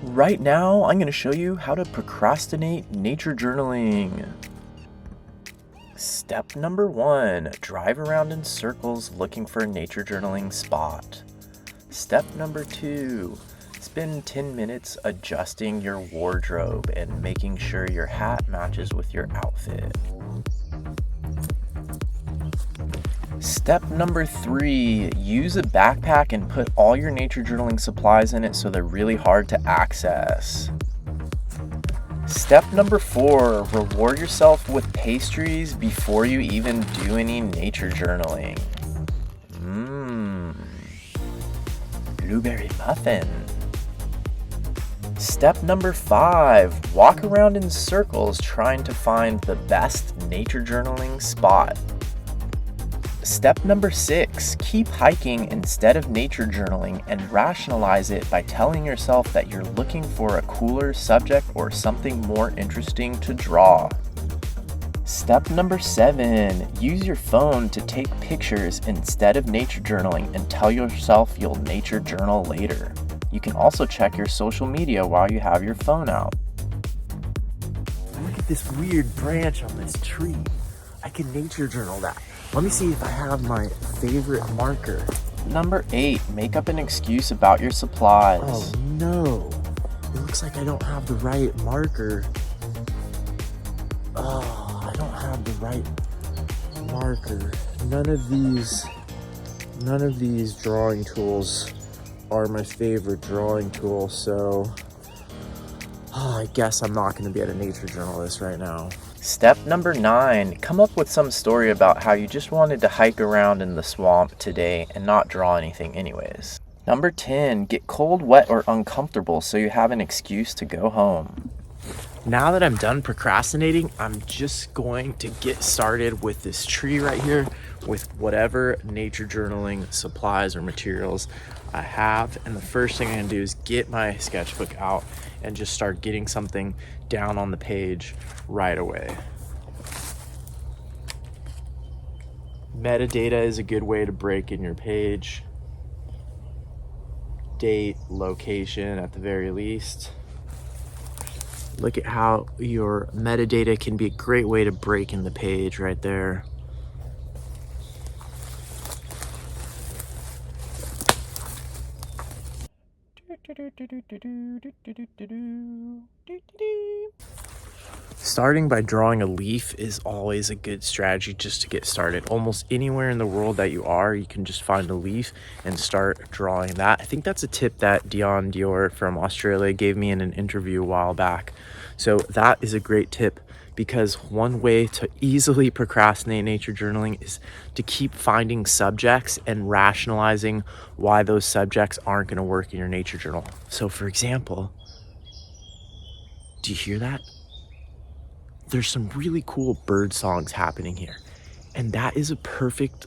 Right now, I'm going to show you how to procrastinate nature journaling. Step number 1, drive around in circles looking for a nature journaling spot. Step number 2, spend 10 minutes adjusting your wardrobe and making sure your hat matches with your outfit. Step number 3, use a backpack and put all your nature journaling supplies in it so they're really hard to access. Step number 4, reward yourself with pastries before you even do any nature journaling. Blueberry muffin. Step number 5, walk around in circles trying to find the best nature journaling spot. Step number 6, keep hiking instead of nature journaling and rationalize it by telling yourself that you're looking for a cooler subject or something more interesting to draw. Step number 7, use your phone to take pictures instead of nature journaling and tell yourself you'll nature journal later. You can also check your social media while you have your phone out. Look at this weird branch on this tree. I can nature journal that. Let me see if I have my favorite marker. Number 8, make up an excuse about your supplies. Oh no, it looks like I don't have the right marker. Oh, I don't have the right marker. None of these drawing tools are my favorite drawing tool, so I guess I'm not going to be able to nature journal this right now. Step number 9, come up with some story about how you just wanted to hike around in the swamp today and not draw anything anyways. Number 10, get cold, wet, or uncomfortable so you have an excuse to go home. Now that I'm done procrastinating, I'm just going to get started with this tree right here with whatever nature journaling supplies or materials I have. And the first thing I'm gonna do is get my sketchbook out and just start getting something down on the page right away. Metadata is a good way to break in your page. Date, location at the very least. Look at how your metadata can be a great way to break in the page right there. Starting by drawing a leaf is always a good strategy just to get started. Almost anywhere in the world that you are, you can just find a leaf and start drawing that. I think that's a tip that Dion Dior from Australia gave me in an interview a while back. So that is a great tip, because one way to easily procrastinate nature journaling is to keep finding subjects and rationalizing why those subjects aren't going to work in your nature journal. So for example, do you hear that? There's some really cool bird songs happening here. And that is a perfect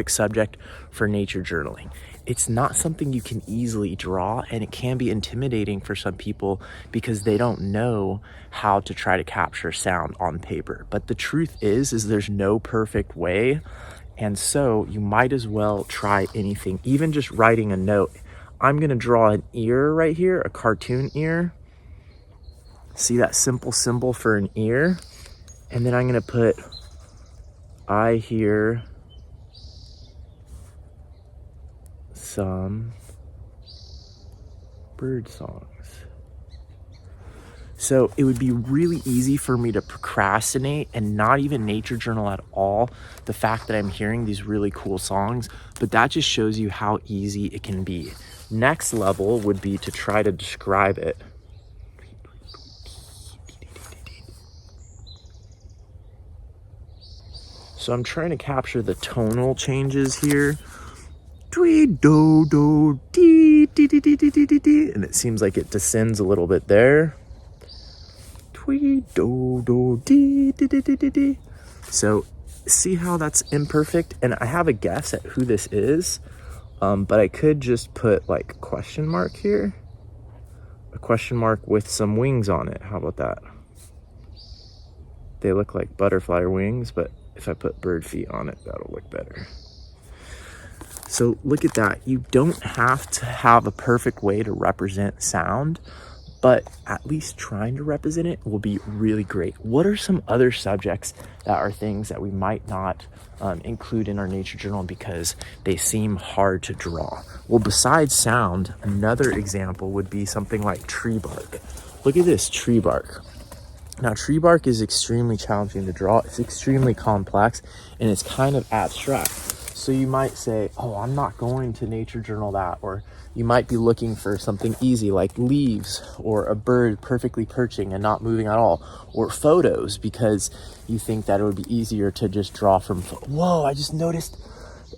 subject for nature journaling. It's not something you can easily draw, and it can be intimidating for some people because they don't know how to try to capture sound on paper. But the truth is there's no perfect way. And so you might as well try anything, even just writing a note. I'm gonna draw an ear right here, a cartoon ear. See that simple symbol for an ear? And then I'm gonna put, I hear some bird songs. So it would be really easy for me to procrastinate and not even nature journal at all, the fact that I'm hearing these really cool songs, but that just shows you how easy it can be. Next level would be to try to describe it. So I'm trying to capture the tonal changes here. Dwee do do dee dee dee dee dee dee dee, and it seems like it descends a little bit there. Dwee do do dee dee dee dee dee dee. So see how that's imperfect? And I have a guess at who this is, but I could just put like a question mark here, a question mark with some wings on it. How about that? They look like butterfly wings, but if I put bird feet on it, that'll look better. So look at that. You don't have to have a perfect way to represent sound, but at least trying to represent it will be really great. What are some other subjects that are things that we might not include in our nature journal because they seem hard to draw? Well, besides sound, another example would be something like tree bark. Look at this tree bark. Now, tree bark is extremely challenging to draw. It's extremely complex and it's kind of abstract. So you might say, oh, I'm not going to nature journal that. Or you might be looking for something easy like leaves or a bird perfectly perching and not moving at all, or photos because you think that it would be easier to just draw from. Whoa, I just noticed,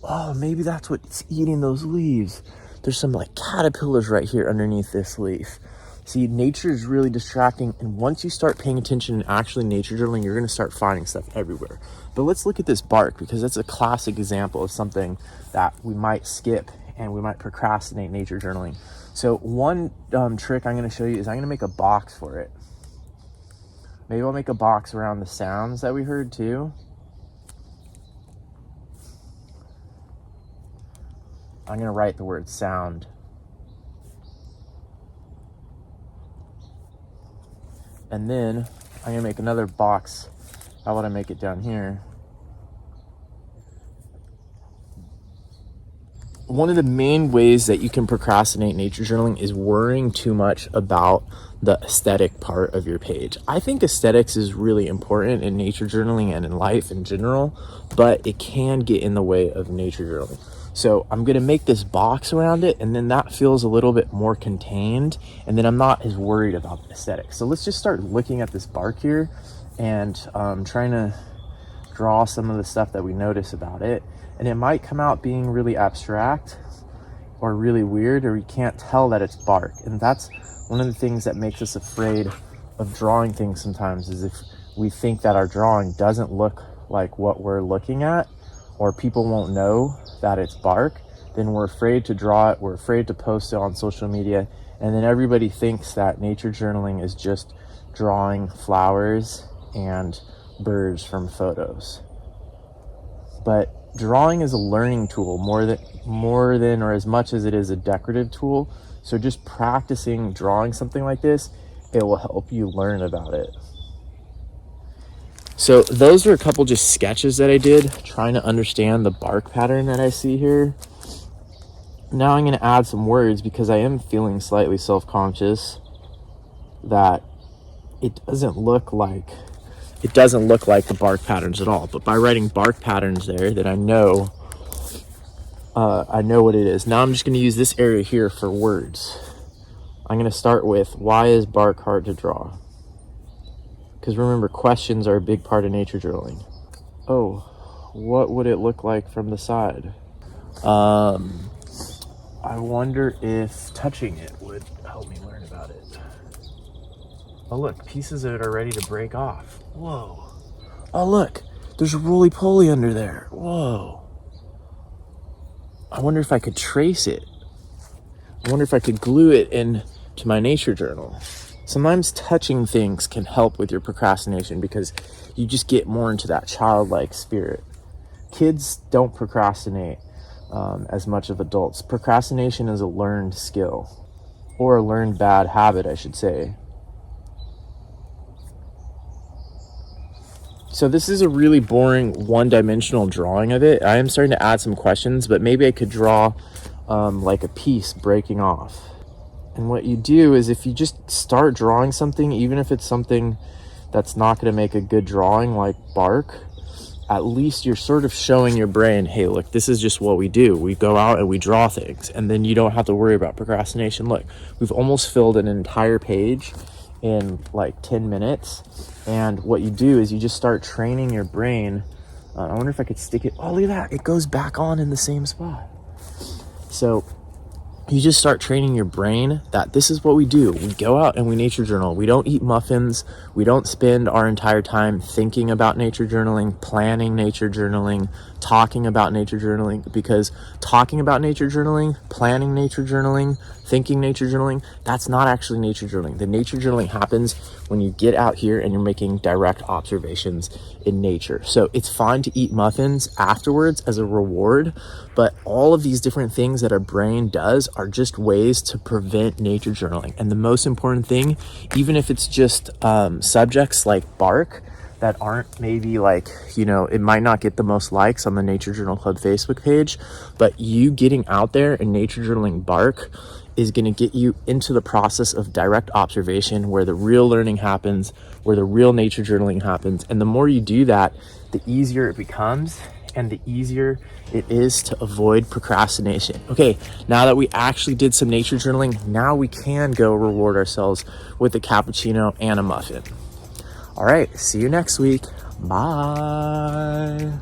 oh, maybe that's what's eating those leaves. There's some like caterpillars right here underneath this leaf. See, nature is really distracting, and once you start paying attention and actually nature journaling, you're going to start finding stuff everywhere. But let's look at this bark, because that's a classic example of something that we might skip and we might procrastinate nature journaling. So one trick I'm going to show you is I'm going to make a box for it. Maybe I'll make a box around the sounds that we heard too. I'm going to write the word sound. And then I'm gonna make another box. How about I make it down here? One of the main ways that you can procrastinate nature journaling is worrying too much about the aesthetic part of your page. I think aesthetics is really important in nature journaling and in life in general, but it can get in the way of nature journaling. So I'm going to make this box around it, and then that feels a little bit more contained, and then I'm not as worried about the aesthetics. So let's just start looking at this bark here and trying to draw some of the stuff that we notice about it. And it might come out being really abstract or really weird, or you can't tell that it's bark. And that's one of the things that makes us afraid of drawing things sometimes, is if we think that our drawing doesn't look like what we're looking at, or people won't know that it's bark, then we're afraid to draw it, we're afraid to post it on social media, and then everybody thinks that nature journaling is just drawing flowers and birds from photos. But drawing is a learning tool more than or as much as it is a decorative tool. So just practicing drawing something like this, it will help you learn about it. So those are a couple just sketches that I did, trying to understand the bark pattern that I see here. Now I'm going to add some words because I am feeling slightly self-conscious that it doesn't look like the bark patterns at all. But by writing bark patterns there, that I know what it is. Now I'm just going to use this area here for words. I'm going to start with, why is bark hard to draw? Because remember, questions are a big part of nature journaling. Oh, what would it look like from the side? I wonder if touching it would help me learn about it. Oh look, pieces of it are ready to break off. Whoa. Oh look, there's a roly-poly under there. Whoa. I wonder if I could trace it. I wonder if I could glue it into my nature journal. Sometimes touching things can help with your procrastination because you just get more into that childlike spirit. Kids don't procrastinate as much as adults. Procrastination is a learned skill, or a learned bad habit, I should say. So this is a really boring one-dimensional drawing of it. I am starting to add some questions, but maybe I could draw like a piece breaking off. And what you do is, if you just start drawing something, even if it's something that's not going to make a good drawing like bark, at least you're sort of showing your brain, hey, look, this is just what we do. We go out and we draw things, and then you don't have to worry about procrastination. Look, we've almost filled an entire page in like 10 minutes. And what you do is you just start training your brain. I wonder if I could stick it. Oh, look at that. It goes back on in the same spot. So you just start training your brain that this is what we do. We go out and we nature journal. We don't eat muffins. We don't spend our entire time thinking about nature journaling, planning nature journaling, talking about nature journaling, because talking about nature journaling, planning nature journaling, thinking nature journaling, that's not actually nature journaling. The nature journaling happens when you get out here and you're making direct observations in nature. So it's fine to eat muffins afterwards as a reward, but all of these different things that our brain does are just ways to prevent nature journaling. And the most important thing, even if it's just subjects like bark that aren't maybe like, it might not get the most likes on the Nature Journal Club Facebook page, but you getting out there and nature journaling bark is going to get you into the process of direct observation, where the real learning happens, where the real nature journaling happens. And the more you do that, the easier it becomes, and the easier it is to avoid procrastination. Okay, now that we actually did some nature journaling, now we can go reward ourselves with a cappuccino and a muffin. All right, see you next week. Bye.